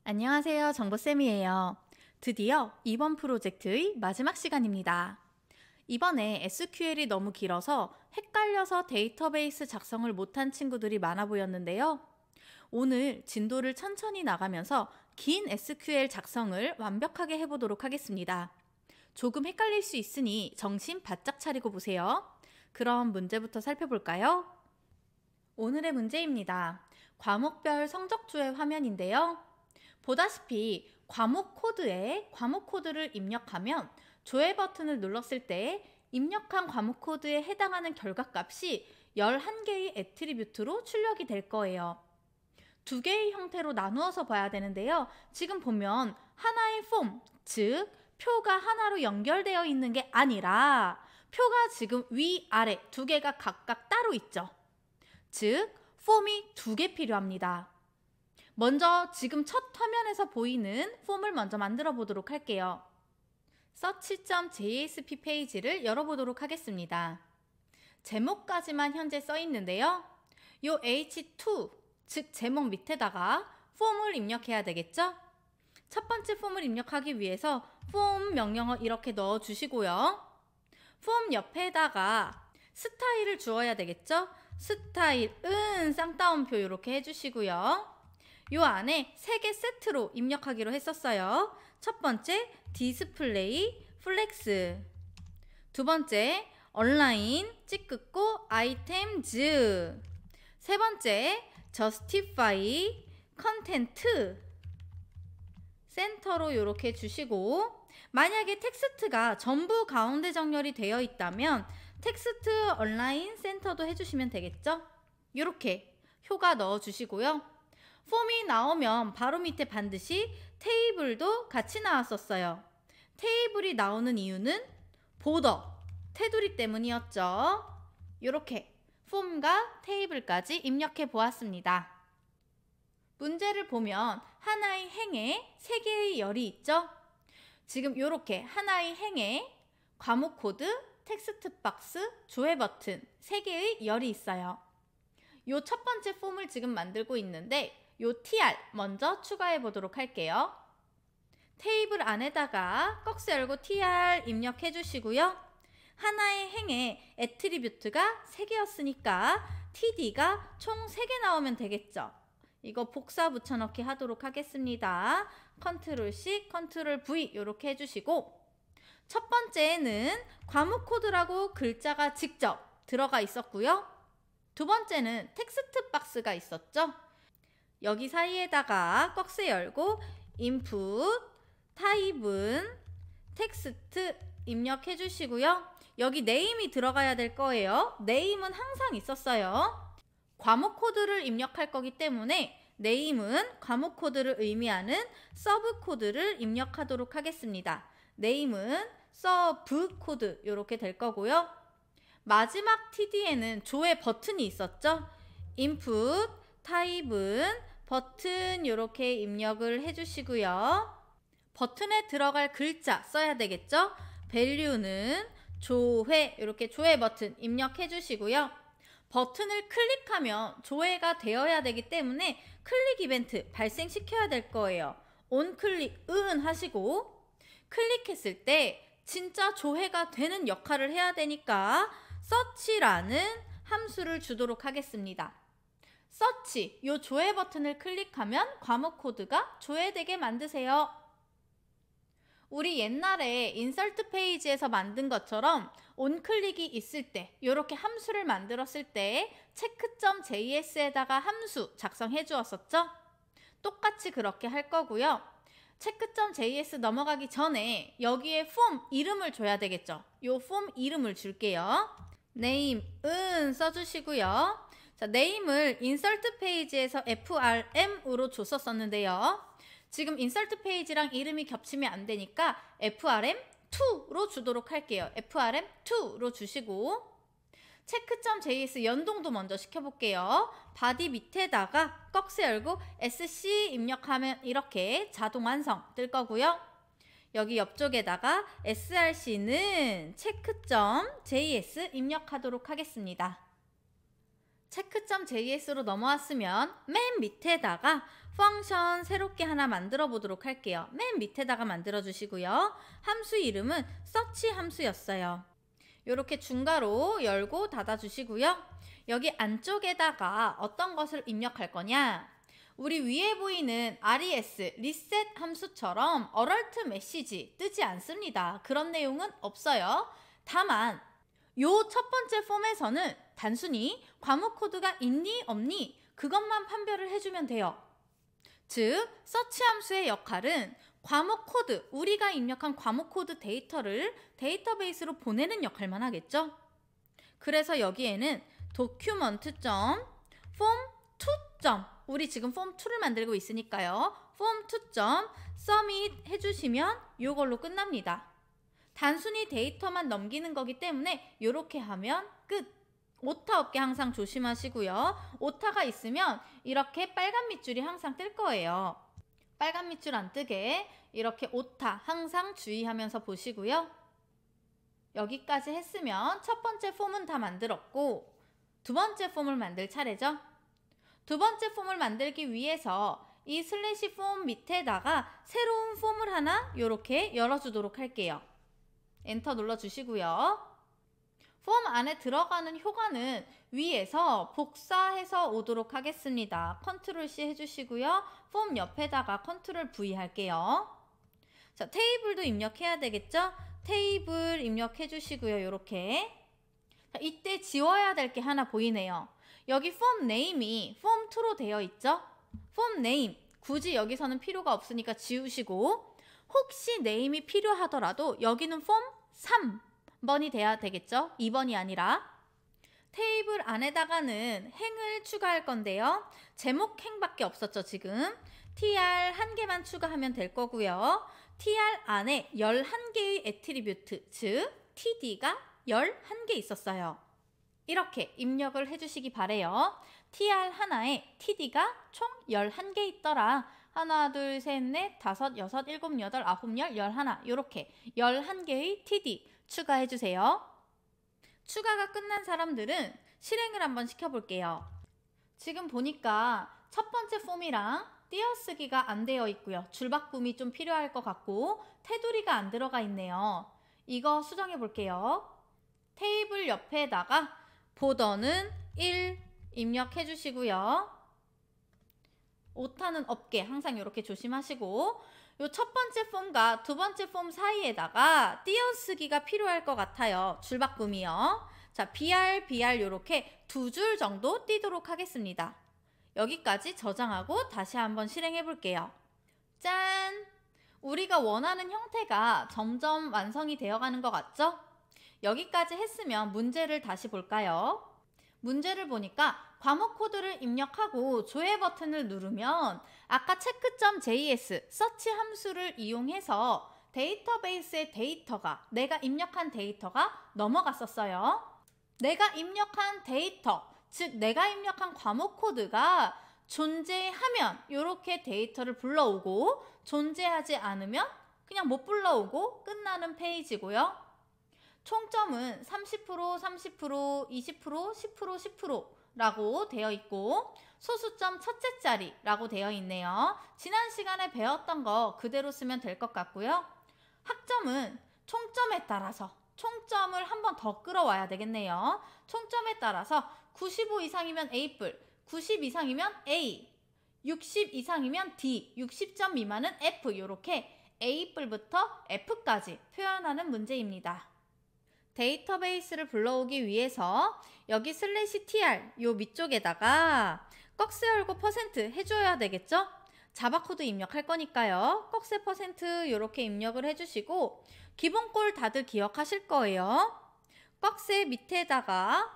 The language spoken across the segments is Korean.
안녕하세요. 정보쌤이에요. 드디어 이번 프로젝트의 마지막 시간입니다. 이번에 SQL이 너무 길어서 헷갈려서 데이터베이스 작성을 못한 친구들이 많아 보였는데요. 오늘 진도를 천천히 나가면서 긴 SQL 작성을 완벽하게 해보도록 하겠습니다. 조금 헷갈릴 수 있으니 정신 바짝 차리고 보세요. 그럼 문제부터 살펴볼까요? 오늘의 문제입니다. 과목별 성적조회 화면인데요. 보다시피 과목 코드에 과목 코드를 입력하면 조회 버튼을 눌렀을 때 입력한 과목 코드에 해당하는 결과값이 11개의 애트리뷰트로 출력이 될 거예요. 두 개의 형태로 나누어서 봐야 되는데요. 지금 보면 하나의 폼, 즉 표가 하나로 연결되어 있는 게 아니라 표가 지금 위아래 두 개가 각각 따로 있죠. 즉 폼이 두 개 필요합니다. 먼저 지금 첫 화면에서 보이는 폼을 먼저 만들어 보도록 할게요. search.jsp 페이지를 열어보도록 하겠습니다. 제목까지만 현재 써 있는데요. 요 H2, 즉 제목 밑에다가 폼을 입력해야 되겠죠? 첫 번째 폼을 입력하기 위해서 폼 명령어 이렇게 넣어 주시고요. 폼 옆에다가 스타일을 주어야 되겠죠? 스타일은 쌍따옴표 이렇게 해주시고요. 요 안에 3개 세트로 입력하기로 했었어요. 첫 번째 디스플레이 플렉스, 두 번째 온라인 찌끄고 아이템즈, 세 번째 저스티파이 컨텐트 센터로 이렇게 주시고, 만약에 텍스트가 전부 가운데 정렬이 되어 있다면 텍스트 온라인 센터도 해주시면 되겠죠? 이렇게 효과 넣어 주시고요. 폼이 나오면 바로 밑에 반드시 테이블도 같이 나왔었어요. 테이블이 나오는 이유는 보더, 테두리 때문이었죠. 이렇게 폼과 테이블까지 입력해 보았습니다. 문제를 보면 하나의 행에 3개의 열이 있죠. 지금 이렇게 하나의 행에 과목 코드, 텍스트 박스, 조회 버튼 3개의 열이 있어요. 요 첫 번째 폼을 지금 만들고 있는데 요 tr 먼저 추가해 보도록 할게요. 테이블 안에다가 꺽쇠 열고 tr 입력해 주시고요. 하나의 행에 애트리뷰트가 3개였으니까 td가 총 3개 나오면 되겠죠. 이거 복사 붙여넣기 하도록 하겠습니다. 컨트롤 C, 컨트롤 V 이렇게 해주시고, 첫 번째는 과목 코드라고 글자가 직접 들어가 있었고요. 두 번째는 텍스트 박스가 있었죠. 여기 사이에다가 꺽쇠 열고 input 타입은 텍스트 입력해 주시고요. 여기 네임이 들어가야 될 거예요. 네임은 항상 있었어요. 과목 코드를 입력할 거기 때문에 네임은 과목 코드를 의미하는 서브 코드를 입력하도록 하겠습니다. 네임은 서브 코드 이렇게 될 거고요. 마지막 td에는 조회 버튼이 있었죠. input 타입은 버튼 이렇게 입력을 해주시고요. 버튼에 들어갈 글자 써야 되겠죠. value는 조회, 이렇게 조회 버튼 입력해 주시고요. 버튼을 클릭하면 조회가 되어야 되기 때문에 클릭 이벤트 발생시켜야 될 거예요. onClick은 하시고, 클릭했을 때 진짜 조회가 되는 역할을 해야 되니까 search라는 함수를 주도록 하겠습니다. search, 요 조회 버튼을 클릭하면 과목 코드가 조회되게 만드세요. 우리 옛날에 인서트 페이지에서 만든 것처럼 onClick이 있을 때 이렇게 함수를 만들었을 때 check.js에다가 함수 작성해 주었었죠? 똑같이 그렇게 할 거고요. check.js 넘어가기 전에 여기에 폼 이름을 줘야 되겠죠? 요 폼 이름을 줄게요. name은 써주시고요. 자, name을 인서트 페이지에서 frm으로 줬었는데요. 지금 인서트 페이지랑 이름이 겹치면 안 되니까 frm2로 주도록 할게요. frm2로 주시고, check.js 연동도 먼저 시켜볼게요. 바디 밑에다가 꺽쇠 열고 sc 입력하면 이렇게 자동 완성 뜰 거고요. 여기 옆쪽에다가 src는 check.js 입력하도록 하겠습니다. check.js로 넘어왔으면 맨 밑에다가 펑션 새롭게 하나 만들어 보도록 할게요. 맨 밑에다가 만들어 주시고요. 함수 이름은 search 함수였어요. 이렇게 중괄호 열고 닫아 주시고요. 여기 안쪽에다가 어떤 것을 입력할 거냐? 우리 위에 보이는 res, reset 함수처럼 alert 메시지 뜨지 않습니다. 그런 내용은 없어요. 다만 요 첫 번째 폼에서는 단순히 과목 코드가 있니 없니 그것만 판별을 해주면 돼요. 즉, search 함수의 역할은 과목 코드, 우리가 입력한 과목 코드 데이터를 데이터베이스로 보내는 역할만 하겠죠. 그래서 여기에는 document.form2. 우리 지금 form2를 만들고 있으니까요. form2. submit 해주시면 이걸로 끝납니다. 단순히 데이터만 넘기는 거기 때문에 이렇게 하면 끝. 오타 없게 항상 조심하시고요. 오타가 있으면 이렇게 빨간 밑줄이 항상 뜰 거예요. 빨간 밑줄 안 뜨게 이렇게 오타 항상 주의하면서 보시고요. 여기까지 했으면 첫 번째 폼은 다 만들었고 두 번째 폼을 만들 차례죠. 두 번째 폼을 만들기 위해서 이 슬래시 폼 밑에다가 새로운 폼을 하나 이렇게 열어주도록 할게요. 엔터 눌러주시고요. 폼 안에 들어가는 효과는 위에서 복사해서 오도록 하겠습니다. 컨트롤 C 해주시고요. 폼 옆에다가 컨트롤 V 할게요. 자, 테이블도 입력해야 되겠죠? 테이블 입력해 주시고요. 이렇게. 자, 이때 지워야 될 게 하나 보이네요. 여기 폼 네임이 폼2로 되어 있죠? 폼 네임 굳이 여기서는 필요가 없으니까 지우시고 혹시 네임이 필요하더라도 여기는 폼 3번이 돼야 되겠죠? 2번이 아니라. 테이블 안에다가는 행을 추가할 건데요. 제목 행밖에 없었죠, 지금. tr 한 개만 추가하면 될 거고요. tr 안에 11개의 애트리뷰트, 즉 td가 11개 있었어요. 이렇게 입력을 해주시기 바래요. tr 하나에 td가 총 11개 있더라. 하나, 둘, 셋, 넷, 다섯, 여섯, 일곱, 여덟, 아홉, 열, 열하나 이렇게 11개의 td 추가해주세요. 추가가 끝난 사람들은 실행을 한번 시켜볼게요. 지금 보니까 첫 번째 폼이랑 띄어쓰기가 안 되어 있고요. 줄바꿈이 좀 필요할 것 같고 테두리가 안 들어가 있네요. 이거 수정해 볼게요. 테이블 옆에다가 보더는 1 입력해 주시고요. 오타는 없게 항상 이렇게 조심하시고 요 첫 번째 폼과 두 번째 폼 사이에다가 띄어쓰기가 필요할 것 같아요. 줄바꿈이요. 자, BR 요렇게 2줄 정도 띄도록 하겠습니다. 여기까지 저장하고 다시 한번 실행해 볼게요. 짠! 우리가 원하는 형태가 점점 완성이 되어가는 것 같죠? 여기까지 했으면 문제를 다시 볼까요? 문제를 보니까 과목 코드를 입력하고 조회 버튼을 누르면 아까 check.js search 함수를 이용해서 데이터베이스의 데이터가 내가 입력한 데이터가 넘어갔었어요. 내가 입력한 데이터, 즉 내가 입력한 과목 코드가 존재하면 이렇게 데이터를 불러오고 존재하지 않으면 그냥 못 불러오고 끝나는 페이지고요. 총점은 30%, 30%, 20%, 10%, 10%라고 되어 있고 소수점 첫째 자리라고 되어 있네요. 지난 시간에 배웠던 거 그대로 쓰면 될 것 같고요. 학점은 총점에 따라서 총점을 한 번 더 끌어와야 되겠네요. 총점에 따라서 95 이상이면 A+, 90 이상이면 A, 60 이상이면 D, 60점 미만은 F 이렇게 A+부터 F까지 표현하는 문제입니다. 데이터베이스를 불러오기 위해서 여기 /tr 요 밑쪽에다가 꺽쇠 열고 % 해줘야 되겠죠? 자바코드 입력할 거니까요. 꺽쇠 % 요렇게 입력을 해주시고 기본꼴 다들 기억하실 거예요. 꺽쇠 밑에다가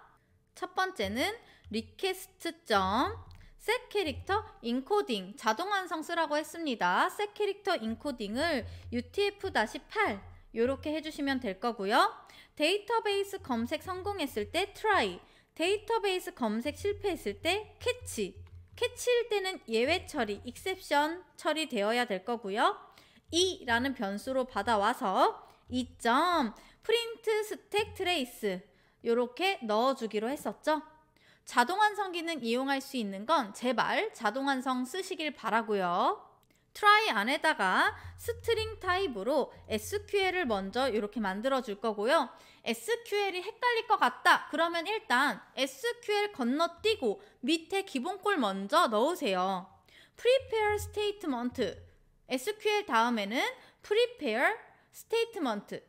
첫 번째는 request.setCharacterEncoding 자동 완성 쓰라고 했습니다. setCharacterEncoding을 utf-8 요렇게 해주시면 될 거고요. 데이터베이스 검색 성공했을 때 try, 데이터베이스 검색 실패했을 때 catch, catch일 때는 예외 처리, exception 처리되어야 될 거고요. 이라는 변수로 받아와서 print stack trace 요렇게 넣어주기로 했었죠. 자동완성 기능 이용할 수 있는 건 제발 자동완성 쓰시길 바라고요. try 안에다가 스트링 타입으로 SQL을 먼저 이렇게 만들어 줄 거고요. SQL이 헷갈릴 것 같다. 그러면 일단 SQL 건너뛰고 밑에 기본꼴 먼저 넣으세요. prepare statement. SQL 다음에는 prepare statement.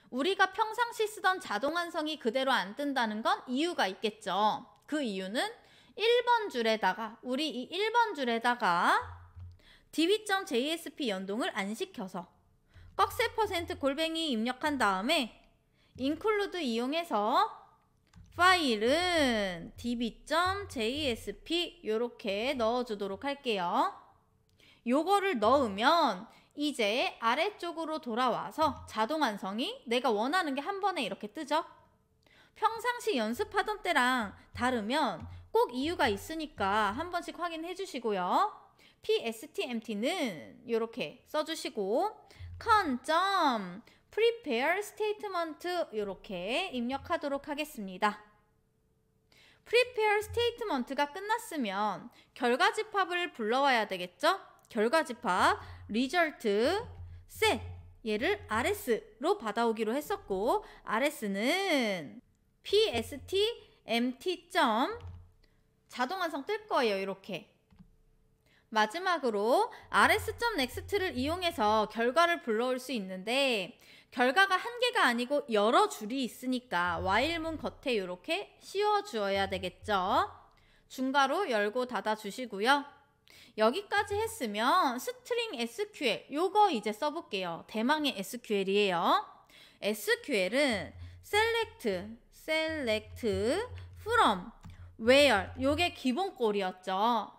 우리가 평상시 쓰던 자동완성이 그대로 안 뜬다는 건 이유가 있겠죠. 그 이유는 1번 줄에다가 우리 이 1번 줄에다가 db.jsp 연동을 안 시켜서 꺽쇠 % 골뱅이 입력한 다음에 include 이용해서 파일은 db.jsp 이렇게 넣어주도록 할게요. 요거를 넣으면 이제 아래쪽으로 돌아와서 자동완성이 내가 원하는 게 한 번에 이렇게 뜨죠. 평상시 연습하던 때랑 다르면 꼭 이유가 있으니까 한 번씩 확인해 주시고요. pstempt는 이렇게 써주시고 con.prepare statement 이렇게 입력하도록 하겠습니다. prepare statement가 끝났으면 결과 집합을 불러와야 되겠죠? 결과 집합 result set 얘를 rs로 받아오기로 했었고 rs는 pstempty. 자동완성 뜰 거예요. 이렇게. 마지막으로 rs.next를 이용해서 결과를 불러올 수 있는데 결과가 한 개가 아니고 여러 줄이 있으니까 while문 겉에 이렇게 씌워주어야 되겠죠. 중괄호 열고 닫아 주시고요. 여기까지 했으면 스트링 SQL 요거 이제 써볼게요. 대망의 SQL이에요. SQL은 select from where 요게 기본꼴이었죠.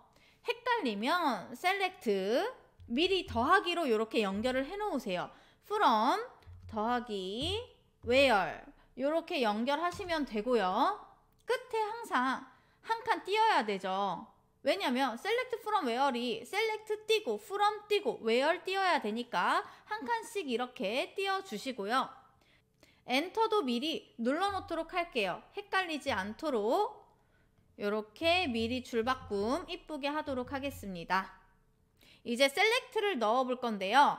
헷갈리면 select 미리 더하기로 이렇게 연결을 해 놓으세요. from 더하기 where 이렇게 연결하시면 되고요. 끝에 항상 한 칸 띄어야 되죠. 왜냐면 select from where이 select 띄고 from 띄고 where 띄어야 되니까 한 칸씩 이렇게 띄어주시고요. 엔터도 미리 눌러놓도록 할게요. 헷갈리지 않도록 이렇게 미리 줄바꿈 이쁘게 하도록 하겠습니다. 이제 select를 넣어 볼 건데요.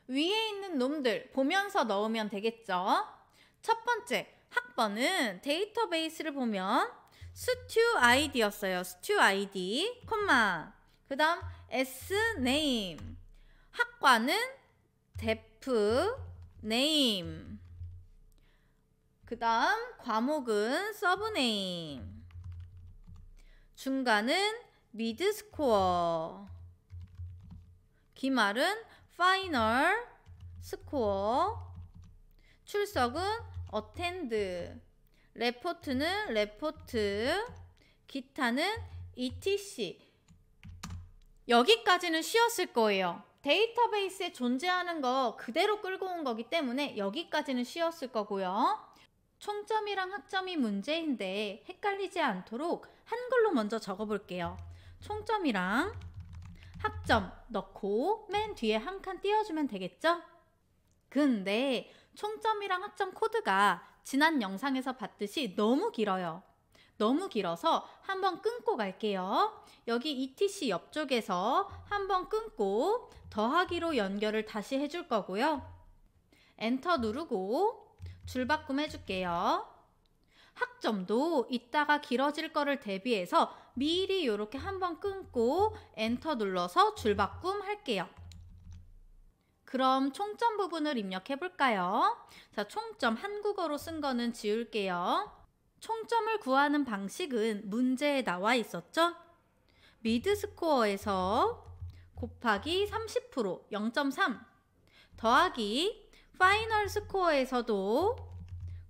위에 있는 놈들 보면서 넣으면 되겠죠. 첫 번째 학번은 데이터베이스를 보면 stewid였어요. stewid, 그 다음 sname, 학과는 defname, 그 다음 과목은 subname, 중간은 midscore, 기말은 final score, 출석은 attend, 레포트는 레포트, 기타는 etc. 여기까지는 쉬웠을 거예요. 데이터베이스에 존재하는 거 그대로 끌고 온 거기 때문에 여기까지는 쉬웠을 거고요. 총점이랑 학점이 문제인데 헷갈리지 않도록 한글로 먼저 적어볼게요. 총점이랑 학점 넣고 맨 뒤에 한 칸 띄워주면 되겠죠? 근데 총점이랑 학점 코드가 지난 영상에서 봤듯이 너무 길어요. 너무 길어서 한번 끊고 갈게요. 여기 etc 옆쪽에서 한번 끊고 더하기로 연결을 다시 해줄 거고요. 엔터 누르고 줄바꿈 해줄게요. 학점도 이따가 길어질 거를 대비해서 미리 이렇게 한번 끊고 엔터 눌러서 줄바꿈 할게요. 그럼 총점 부분을 입력해 볼까요? 자, 총점 한국어로 쓴 거는 지울게요. 총점을 구하는 방식은 문제에 나와 있었죠? 미드스코어에서 곱하기 30% 0.3 더하기 파이널 스코어에서도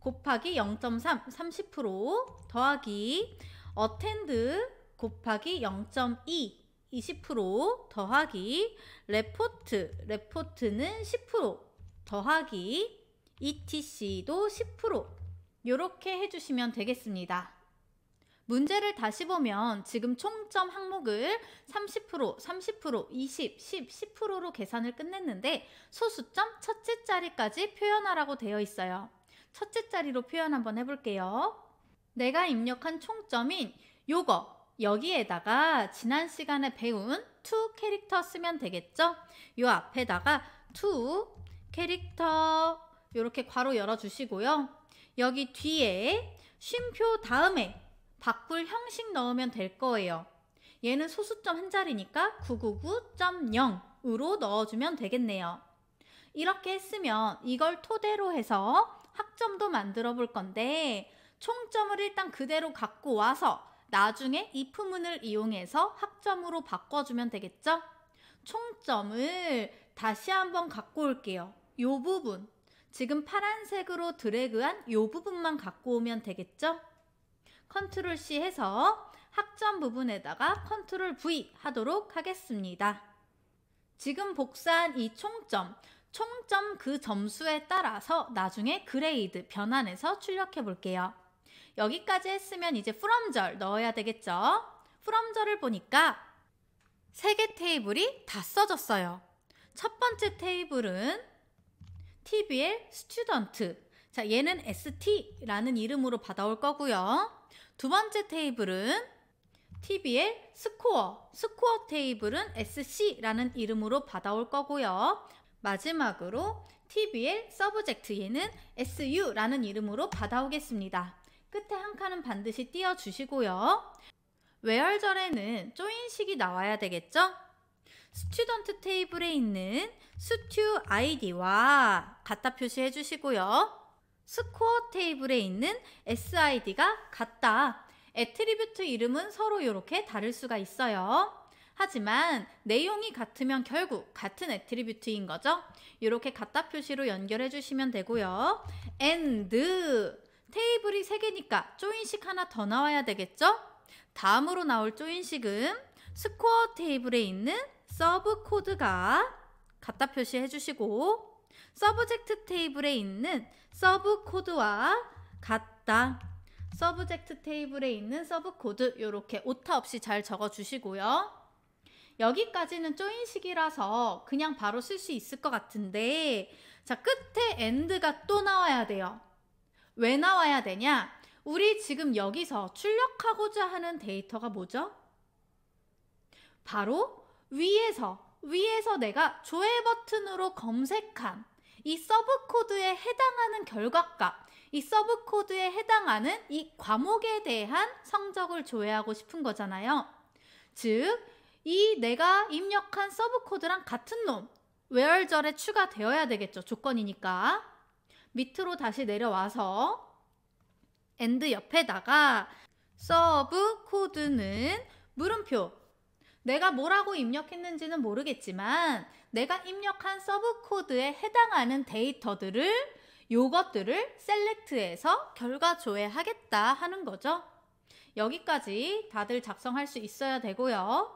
곱하기 0.3 30% 더하기 어텐드 곱하기 0.2 20% 더하기 레포트는 10% 더하기 etc도 10% 이렇게 해주시면 되겠습니다. 문제를 다시 보면 지금 총점 항목을 30%, 30%, 20, 10, 10%로 계산을 끝냈는데 소수점 첫째 자리까지 표현하라고 되어 있어요. 첫째 자리로 표현 한번 해볼게요. 내가 입력한 총점인 요거 여기에다가 지난 시간에 배운 to 캐릭터 쓰면 되겠죠? 요 앞에다가 to 캐릭터 이렇게 괄호 열어주시고요. 여기 뒤에 쉼표 다음에 바꿀 형식 넣으면 될 거예요. 얘는 소수점 한 자리니까 999.0으로 넣어주면 되겠네요. 이렇게 했으면 이걸 토대로 해서 학점도 만들어 볼 건데 총점을 일단 그대로 갖고 와서 나중에 if문을 이용해서 학점으로 바꿔주면 되겠죠? 총점을 다시 한번 갖고 올게요. 요 부분, 지금 파란색으로 드래그한 요 부분만 갖고 오면 되겠죠? 컨트롤 C 해서 학점 부분에다가 컨트롤 V 하도록 하겠습니다. 지금 복사한 이 총점 그 점수에 따라서 나중에 그레이드 변환해서 출력해 볼게요. 여기까지 했으면 이제 from절 넣어야 되겠죠? from절을 보니까 3개 테이블이 다 써졌어요. 첫 번째 테이블은 TBL 스튜던트. 자, 얘는 ST라는 이름으로 받아올 거고요. 두 번째 테이블은 TBL 스코어. 스코어 테이블은 SC라는 이름으로 받아올 거고요. 마지막으로 TBL 서브젝트, 얘는 SU라는 이름으로 받아오겠습니다. 끝에 한 칸은 반드시 띄워주시고요. where절에는 조인식이 나와야 되겠죠? 스튜던트 테이블에 있는 스튜 아이디와 같다 표시해 주시고요. 스코어 테이블에 있는 SID가 같다. 애트리뷰트 이름은 서로 이렇게 다를 수가 있어요. 하지만 내용이 같으면 결국 같은 애트리뷰트인 거죠. 이렇게 같다 표시로 연결해 주시면 되고요. and 테이블이 3개니까 조인식 하나 더 나와야 되겠죠? 다음으로 나올 조인식은 스코어 테이블에 있는 서브 코드가 같다 표시해 주시고 서브젝트 테이블에 있는 서브 코드와 같다. 서브젝트 테이블에 있는 서브 코드 이렇게 오타 없이 잘 적어 주시고요. 여기까지는 조인식이라서 그냥 바로 쓸 수 있을 것 같은데, 자, 끝에 and가 또 나와야 돼요. 왜 나와야 되냐? 우리 지금 여기서 출력하고자 하는 데이터가 뭐죠? 바로 위에서 내가 조회 버튼으로 검색한 이 서브 코드에 해당하는 결과값, 이 서브 코드에 해당하는 이 과목에 대한 성적을 조회하고 싶은 거잖아요. 즉, 이 내가 입력한 서브 코드랑 같은 놈, where절에 추가되어야 되겠죠. 조건이니까. 밑으로 다시 내려와서 and 옆에다가 서브 코드는 물음표. 내가 뭐라고 입력했는지는 모르겠지만 내가 입력한 서브 코드에 해당하는 데이터들을, 요것들을 셀렉트해서 결과 조회하겠다 하는 거죠. 여기까지 다들 작성할 수 있어야 되고요.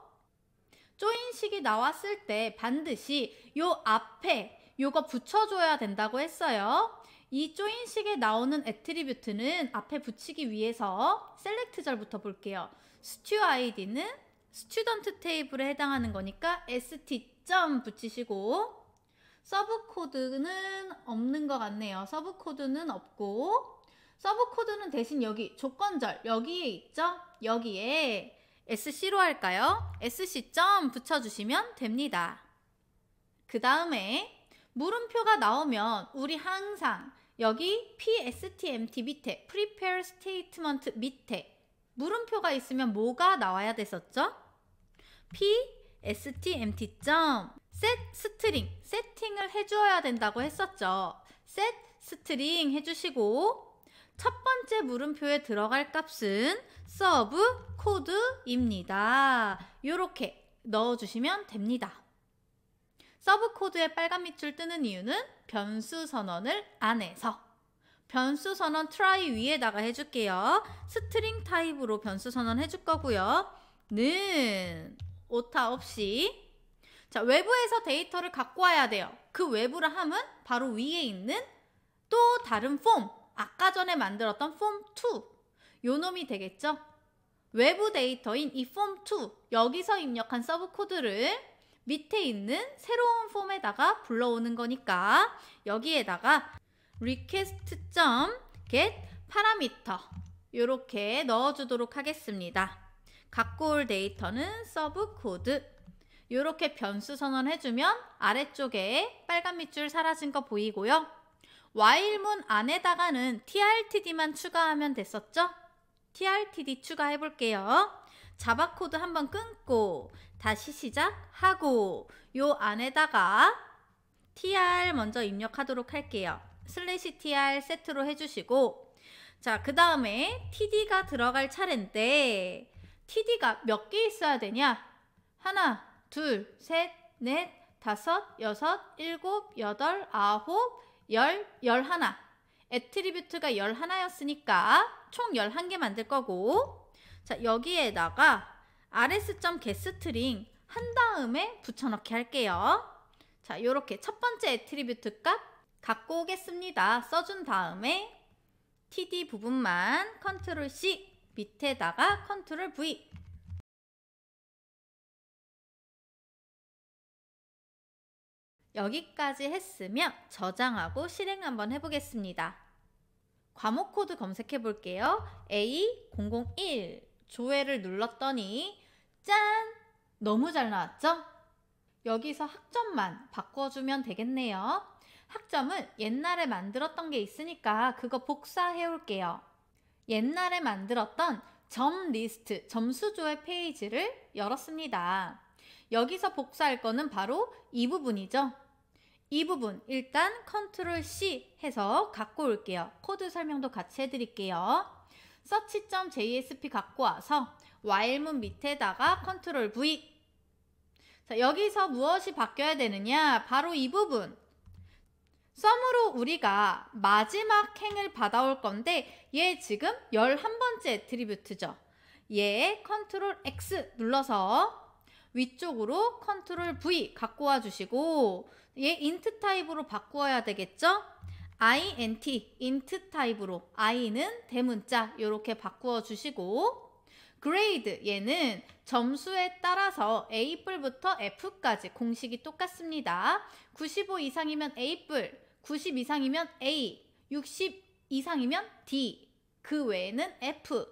조인식이 나왔을 때 반드시 요 앞에 요거 붙여줘야 된다고 했어요. 이 조인식에 나오는 애트리뷰트는 앞에 붙이기 위해서 셀렉트절부터 볼게요. 스튜 아이디는 스튜던트 테이블에 해당하는 거니까 ST 점 붙이시고, 서브 코드는 없는 것 같네요. 서브 코드는 없고, 서브 코드는 대신 여기 조건절 여기에 있죠? 여기에 SC로 할까요? SC 점 붙여주시면 됩니다. 그 다음에 물음표가 나오면 우리 항상 여기 PSTMT 밑에 Prepare Statement 밑에 물음표가 있으면 뭐가 나와야 됐었죠? PSTMT 점 set string, 세팅을 해주어야 된다고 했었죠. set string 해주시고 첫 번째 물음표에 들어갈 값은 서브 코드입니다. 이렇게 넣어주시면 됩니다. 서브 코드에 빨간 밑줄 뜨는 이유는 변수 선언을 안 해서. 변수 선언 try 위에다가 해줄게요. 스트링 타입으로 변수 선언 해줄 거고요. 는 오타 없이. 자, 외부에서 데이터를 갖고 와야 돼요. 그 외부라 함은 바로 위에 있는 또 다른 폼, 아까 전에 만들었던 폼2, 요 놈이 되겠죠? 외부 데이터인 이 폼2, 여기서 입력한 서브 코드를 밑에 있는 새로운 폼에다가 불러오는 거니까 여기에다가 request.get parameter 이렇게 넣어주도록 하겠습니다. 갖고 올 데이터는 서브 코드. 이렇게 변수 선언해주면 아래쪽에 빨간 밑줄 사라진 거 보이고요. while문 안에다가는 trtd만 추가하면 됐었죠? trtd 추가해 볼게요. 자바 코드 한번 끊고 다시 시작하고 요 안에다가 tr 먼저 입력하도록 할게요. /tr 세트로 해주시고, 자, 그 다음에 td가 들어갈 차례인데 td가 몇 개 있어야 되냐? 하나, 둘, 셋, 넷, 다섯, 여섯, 일곱, 여덟, 아홉, 열, 11. 애트리뷰트가 11였으니까 총 11개 만들 거고, 자, 여기에다가 rs.getString 한 다음에 붙여넣기 할게요. 자, 요렇게 첫 번째 애트리뷰트 값 갖고 오겠습니다. 써준 다음에 td 부분만 컨트롤 C, 밑에다가 컨트롤 V. 여기까지 했으면 저장하고 실행 한번 해보겠습니다. 과목 코드 검색해 볼게요. A001 조회를 눌렀더니 짠! 너무 잘 나왔죠? 여기서 학점만 바꿔주면 되겠네요. 학점은 옛날에 만들었던 게 있으니까 그거 복사해 올게요. 옛날에 만들었던 점 리스트, 점수조회 페이지를 열었습니다. 여기서 복사할 거는 바로 이 부분이죠. 이 부분 일단 컨트롤 C 해서 갖고 올게요. 코드 설명도 같이 해드릴게요. search.jsp 갖고 와서 while문 밑에다가 컨트롤 V. 자, 여기서 무엇이 바뀌어야 되느냐? 바로 이 부분. 썸으로 우리가 마지막 행을 받아올 건데 얘 지금 11번째 애트리뷰트죠. 얘 컨트롤 X 눌러서 위쪽으로 컨트롤 V 갖고 와주시고, 얘 인트 타입으로 바꾸어야 되겠죠? int, 인트 타입으로, i는 대문자 이렇게 바꾸어 주시고, grade, 얘는 점수에 따라서 A뿔부터 F까지 공식이 똑같습니다. 95 이상이면 A뿔, 90 이상이면 A, 60 이상이면 D, 그 외에는 F.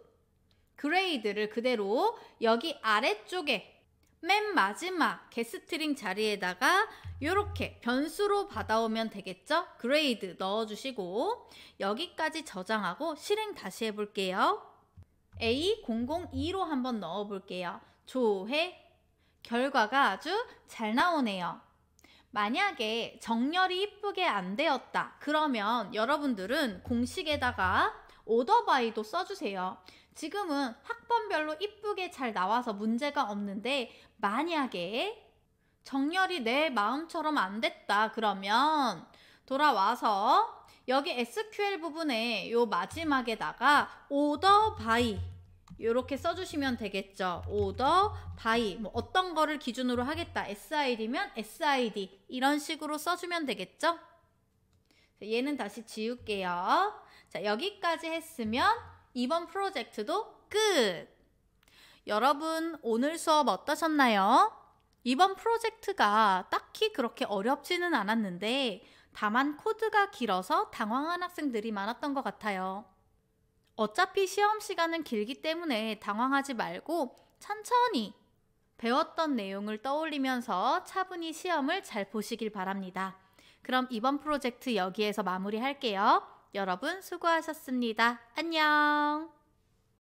grade를 그대로 여기 아래쪽에 맨 마지막 getString 자리에다가 이렇게 변수로 받아오면 되겠죠? grade 넣어주시고 여기까지 저장하고 실행 다시 해볼게요. A002로 한번 넣어볼게요. 조회. 결과가 아주 잘 나오네요. 만약에 정렬이 이쁘게 안 되었다. 그러면 여러분들은 공식에다가 order by도 써주세요. 지금은 학번별로 이쁘게 잘 나와서 문제가 없는데 만약에 정렬이 내 마음처럼 안 됐다 그러면 돌아와서 여기 SQL 부분에 요 마지막에다가 order by 이렇게 써주시면 되겠죠. order by 뭐 어떤 거를 기준으로 하겠다. SID면 SID 이런 식으로 써주면 되겠죠. 얘는 다시 지울게요. 자, 여기까지 했으면 이번 프로젝트도 끝! 여러분 오늘 수업 어떠셨나요? 이번 프로젝트가 딱히 그렇게 어렵지는 않았는데 다만 코드가 길어서 당황한 학생들이 많았던 것 같아요. 어차피 시험 시간은 길기 때문에 당황하지 말고 천천히 배웠던 내용을 떠올리면서 차분히 시험을 잘 보시길 바랍니다. 그럼 이번 프로젝트 여기에서 마무리할게요. 여러분 수고하셨습니다. 안녕!